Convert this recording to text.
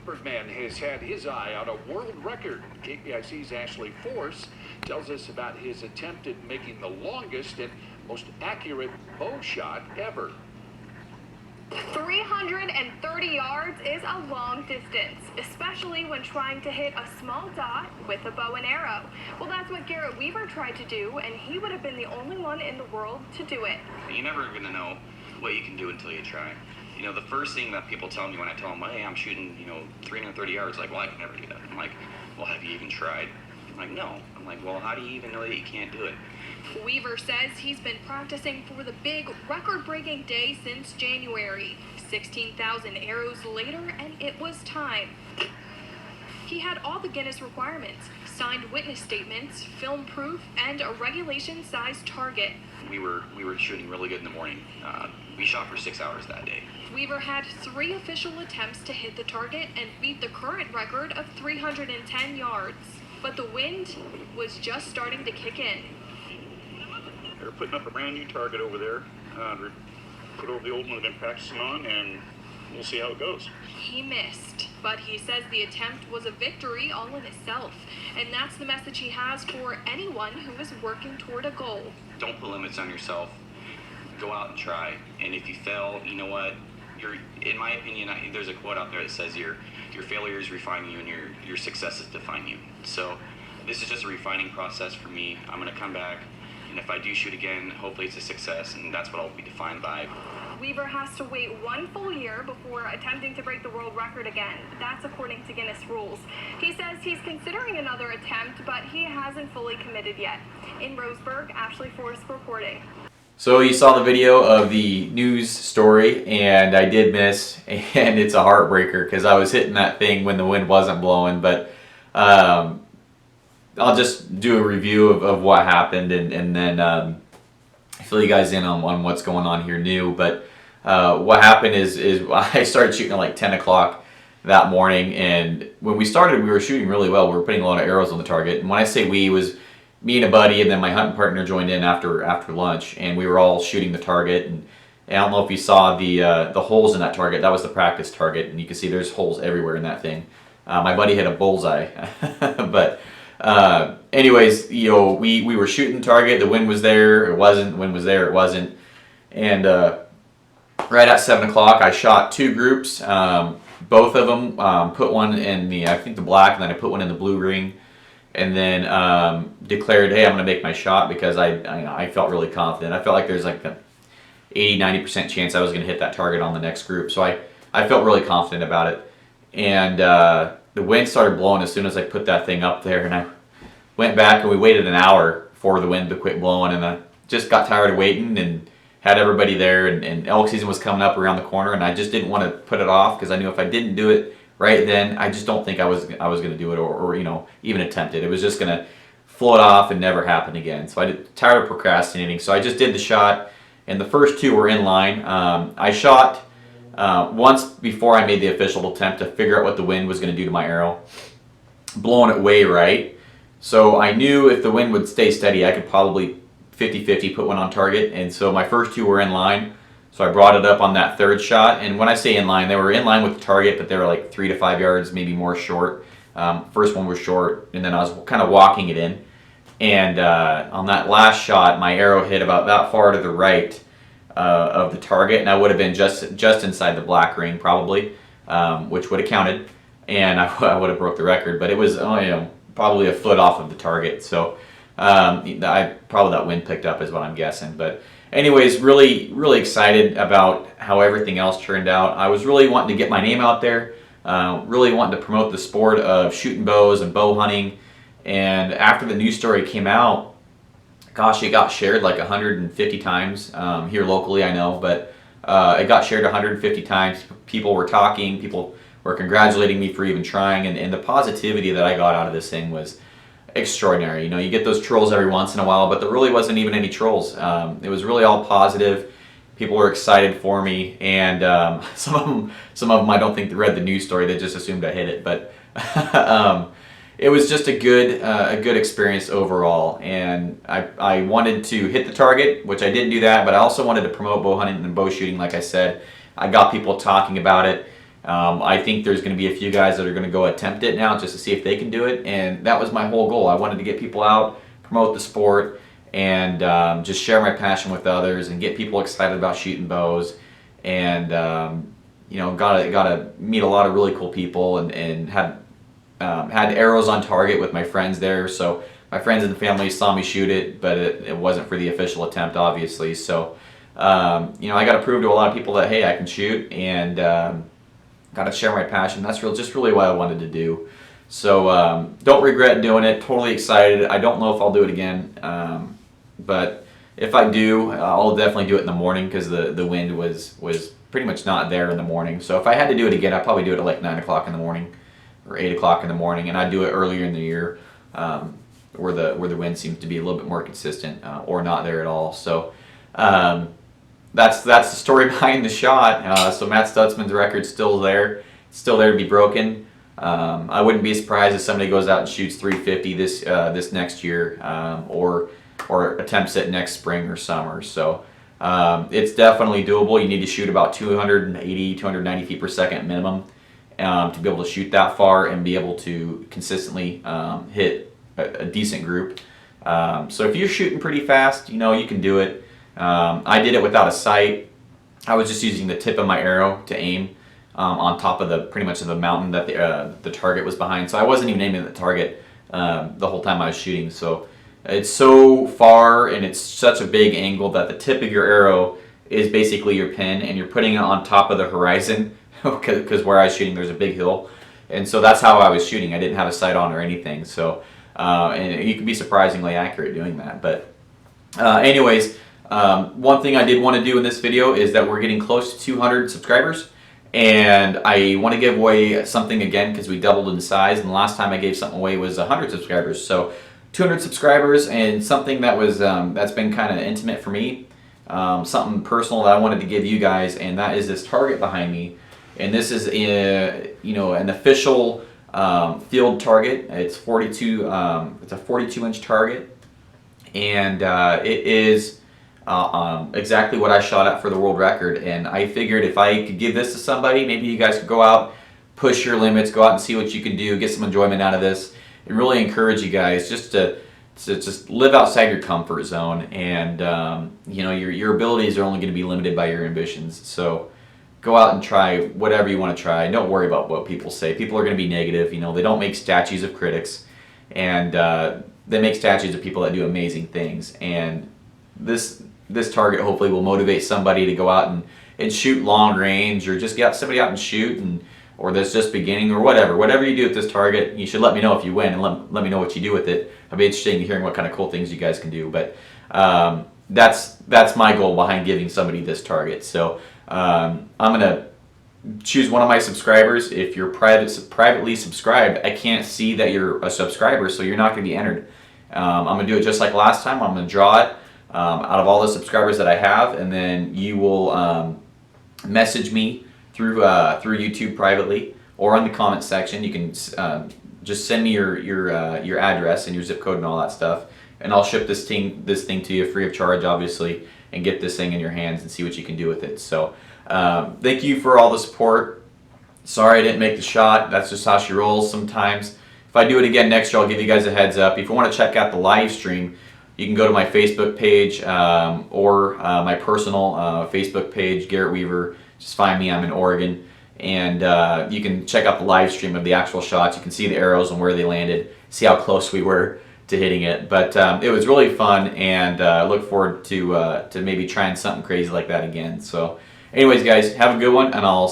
Birdman has had his eye on a world record. KPIC's Ashley Force tells us about his attempt at making the longest and most accurate bow shot ever. 330 yards is a long distance, especially when trying to hit a small dot with a bow and arrow. Well, that's what Garrett Weaver tried to do, and he would have been the only one in the world to do it. You're never going to know what you can do until you try. You know, the first thing that people tell me when I tell them, hey, I'm shooting, 330 yards, like, well, I can never do that. I'm like, well, have you even tried? I'm like, no. I'm like, well, how do you even know that you can't do it? Weaver says he's been practicing for the big record-breaking day since January. 16,000 arrows later, and it was time. He had all the Guinness requirements, signed witness statements, film proof, and a regulation-sized target. We were shooting really good in the morning. We shot for 6 hours that day. Weaver had 3 official attempts to hit the target and beat the current record of 310 yards. But the wind was just starting to kick in. They're putting up a brand new target over there. Put over the old one they've been practicing on, and we'll see how it goes. He missed, but he says the attempt was a victory all in itself. And that's the message he has for anyone who is working toward a goal. Don't put limits on yourself. Go out and try. And if you fail, you know what? In my opinion, there's a quote out there that says your failures refine you and your successes define you. So this is just a refining process for me. I'm going to come back, and if I do shoot again, hopefully it's a success, and that's what I'll be defined by. Weaver has to wait 1 full year before attempting to break the world record again. That's according to Guinness rules. He says he's considering another attempt, but he hasn't fully committed yet. In Roseburg, Ashley Forrest reporting. So you saw the video of the news story, and I did miss, and it's a heartbreaker because I was hitting that thing when the wind wasn't blowing. But I'll just do a review of what happened, and then fill you guys in on what's going on here new. But what happened is I started shooting at like 10 o'clock that morning, and when we started, we were shooting really well. We were putting a lot of arrows on the target, and when I say we, it was me and a buddy, and then my hunting partner joined in after lunch, and we were all shooting the target. And I don't know if you saw the holes in that target. That was the practice target, and you can see there's holes everywhere in that thing. My buddy hit a bullseye, but anyways, we were shooting the target. The wind was there, it wasn't. The wind was there, it wasn't. And right at 7 o'clock, I shot 2 groups. Both of them, put one in the black, and then I put one in the blue ring. And then declared, hey, I'm going to make my shot because I felt really confident. I felt like there's like an 80-90% chance I was going to hit that target on the next group. So I felt really confident about it. And the wind started blowing as soon as I put that thing up there. And I went back and we waited an hour for the wind to quit blowing. And I just got tired of waiting and had everybody there. And elk season was coming up around the corner. And I just didn't want to put it off because I knew if I didn't do it right then, I just don't think I was going to do it or even attempt it. It was just going to float off and never happen again. So I tired of procrastinating. So I just did the shot, and the first 2 were in line. I shot once before I made the official attempt to figure out what the wind was going to do to my arrow, blowing it way right. So I knew if the wind would stay steady, I could probably 50-50 put one on target. And so my first 2 were in line. So I brought it up on that 3rd shot, and when I say in line, they were in line with the target, but they were like 3 to 5 yards, maybe more short. First one was short, and then I was kind of walking it in. And on that last shot, my arrow hit about that far to the right of the target, and I would have been just inside the black ring probably, which would have counted, and I would have broke the record. But it was probably a foot off of the target, so probably that wind picked up is what I'm guessing. But anyways, really excited about how everything else turned out. I was really wanting to get my name out there, really wanting to promote the sport of shooting bows and bow hunting. And after the news story came out, gosh, it got shared like 150 times here locally, I know, but it got shared 150 times. People were talking, people were congratulating me for even trying, and the positivity that I got out of this thing was extraordinary. You get those trolls every once in a while, but there really wasn't even any trolls. It was really all positive. People were excited for me, and some of them I don't think they read the news story. They just assumed I hit it, but it was just a good experience overall. And I wanted to hit the target, which I didn't do that, but I also wanted to promote bow hunting and bow shooting. Like I said, I got people talking about it. I think there's going to be a few guys that are going to go attempt it now just to see if they can do it, and that was my whole goal. I wanted to get people out, promote the sport, and just share my passion with others and get people excited about shooting bows. And you know, got to meet a lot of really cool people, and had arrows on target with my friends there. So my friends and the family saw me shoot it, but it wasn't for the official attempt, obviously. So you know, I got to prove to a lot of people that, hey, I can shoot, and got to share my passion. That's just really what I wanted to do. So don't regret doing it. Totally excited. I don't know if I'll do it again, but if I do, I'll definitely do it in the morning, because the wind was pretty much not there in the morning. So if I had to do it again, I'd probably do it at like 9 o'clock in the morning or 8 o'clock in the morning, and I'd do it earlier in the year, where the wind seems to be a little bit more consistent, or not there at all. So that's the story behind the shot. So Matt Stutzman's record's still there. It's still there to be broken. I wouldn't be surprised if somebody goes out and shoots 350 this next year, or attempts it next spring or summer. So it's definitely doable. You need to shoot about 280, 290 feet per second minimum to be able to shoot that far and be able to consistently hit a decent group. So if you're shooting pretty fast, you know, you can do it. I did it without a sight. I was just using the tip of my arrow to aim on top of pretty much of the mountain that the target was behind. So I wasn't even aiming at the target the whole time I was shooting. So it's so far and it's such a big angle that the tip of your arrow is basically your pin, and you're putting it on top of the horizon, because where I was shooting there's a big hill, and so that's how I was shooting. I didn't have a sight on or anything. So and you can be surprisingly accurate doing that. But anyways, one thing I did want to do in this video is that we're getting close to 200 subscribers, and I want to give away something again, because we doubled in size, and the last time I gave something away was 100 subscribers. So 200 subscribers, and something that was that's been kind of intimate for me, something personal that I wanted to give you guys, and that is this target behind me. And this is you know, an official field target. It's 42. It's a 42-inch target, and it is exactly what I shot at for the world record. And I figured if I could give this to somebody, maybe you guys could go out, push your limits, go out and see what you can do, get some enjoyment out of this, and really encourage you guys just to just live outside your comfort zone. And you know, your abilities are only going to be limited by your ambitions. So go out and try whatever you want to try. Don't worry about what people say. People are going to be negative. You know, they don't make statues of critics, and they make statues of people that do amazing things. And this target hopefully will motivate somebody to go out and shoot long range, or just get somebody out and shoot, or that's just beginning, or whatever you do with this target. You should let me know if you win, and let me know what you do with it. I'd be interested in hearing what kind of cool things you guys can do. But that's my goal behind giving somebody this target. So I'm gonna choose one of my subscribers. If you're privately subscribed, I can't see that you're a subscriber, so you're not going to be entered. I'm gonna do it just like last time. I'm gonna draw it out of all the subscribers that I have, and then you will message me through YouTube privately, or on the comment section. You can just send me your address and your zip code and all that stuff, and I'll ship this thing to you free of charge, obviously, and get this thing in your hands and see what you can do with it. So thank you for all the support. Sorry I didn't make the shot. That's just how she rolls sometimes. If I do it again next year, I'll give you guys a heads up. If you want to check out the live stream, you can go to my Facebook page, or my personal Facebook page, Garrett Weaver. Just find me. I'm in Oregon, and you can check out the live stream of the actual shots. You can see the arrows and where they landed, see how close we were to hitting it. But it was really fun, and I look forward to maybe trying something crazy like that again. So anyways, guys, have a good one, and I'll